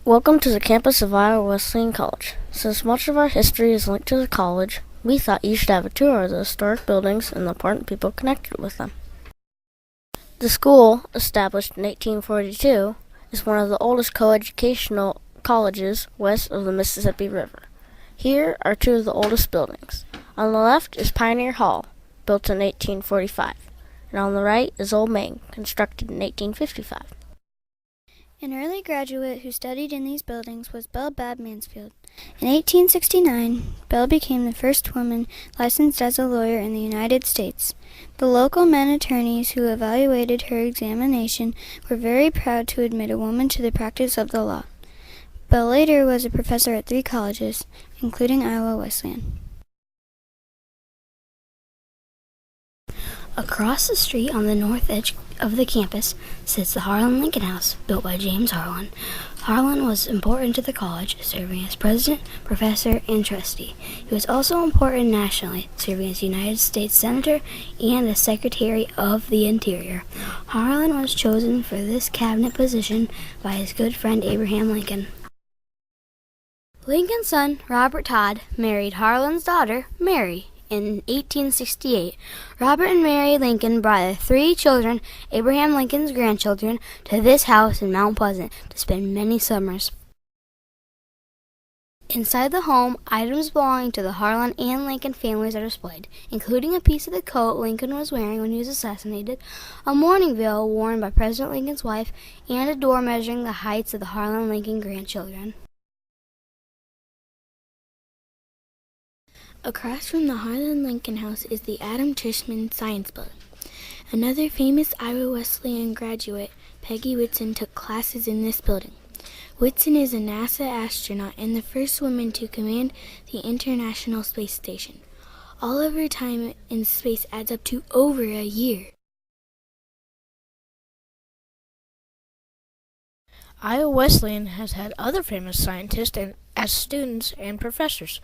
Welcome to the campus of Iowa Wesleyan College. Since much of our history is linked to the college, we thought you should have a tour of the historic buildings and the important people connected with them. The school, established in 1842, is one of the oldest coeducational colleges west of the Mississippi River. Here are two of the oldest buildings. On the left is Pioneer Hall, built in 1845, and on the right is Old Main, constructed in 1855. An early graduate who studied in these buildings was Belle Babb Mansfield. In 1869, Belle became the first woman licensed as a lawyer in the United States. The local men attorneys who evaluated her examination were very proud to admit a woman to the practice of the law. Belle later was a professor at 3 colleges, including Iowa Wesleyan. Across the street on the north edge of the campus sits the Harlan Lincoln House, built by James Harlan. Harlan was important to the college, serving as president, professor, and trustee. He was also important nationally, serving as United States Senator and as Secretary of the Interior. Harlan was chosen for this cabinet position by his good friend Abraham Lincoln. Lincoln's son, Robert Todd, married Harlan's daughter, Mary, in 1868. Robert and Mary Lincoln brought their 3 children, Abraham Lincoln's grandchildren, to this house in Mount Pleasant to spend many summers. Inside the home, items belonging to the Harlan and Lincoln families are displayed, including a piece of the coat Lincoln was wearing when he was assassinated, a mourning veil worn by President Lincoln's wife, and a door measuring the heights of the Harlan Lincoln grandchildren. Across from the Harlan Lincoln House is the Adam Tishman Science Building. Another famous Iowa Wesleyan graduate, Peggy Whitson, took classes in this building. Whitson is a NASA astronaut and the first woman to command the International Space Station. All of her time in space adds up to over a year. Iowa Wesleyan has had other famous scientists as students and professors.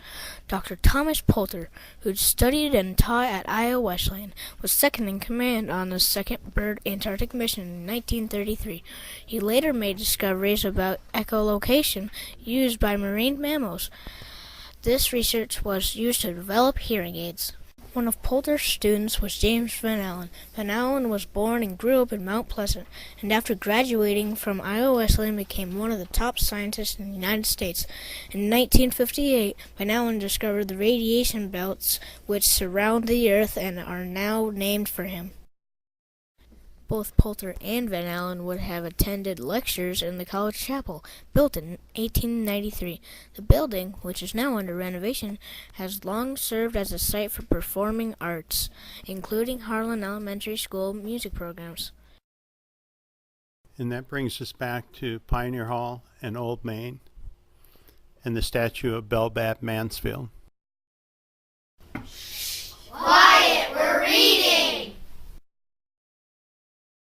Dr. Thomas Poulter, who studied and taught at Iowa Wesleyan, was second in command on the second Byrd Antarctic mission in 1933. He later made discoveries about echolocation used by marine mammals. This research was used to develop hearing aids. One of Poulter's students was James Van Allen. Van Allen was born and grew up in Mount Pleasant, and after graduating from Iowa Wesleyan became one of the top scientists in the United States. In 1958, Van Allen discovered the radiation belts which surround the Earth and are now named for him. Both Poulter and Van Allen would have attended lectures in the college chapel, built in 1893. The building, which is now under renovation, has long served as a site for performing arts, including Harlan Elementary School music programs. And that brings us back to Pioneer Hall and Old Main and the statue of Belle Babb Mansfield.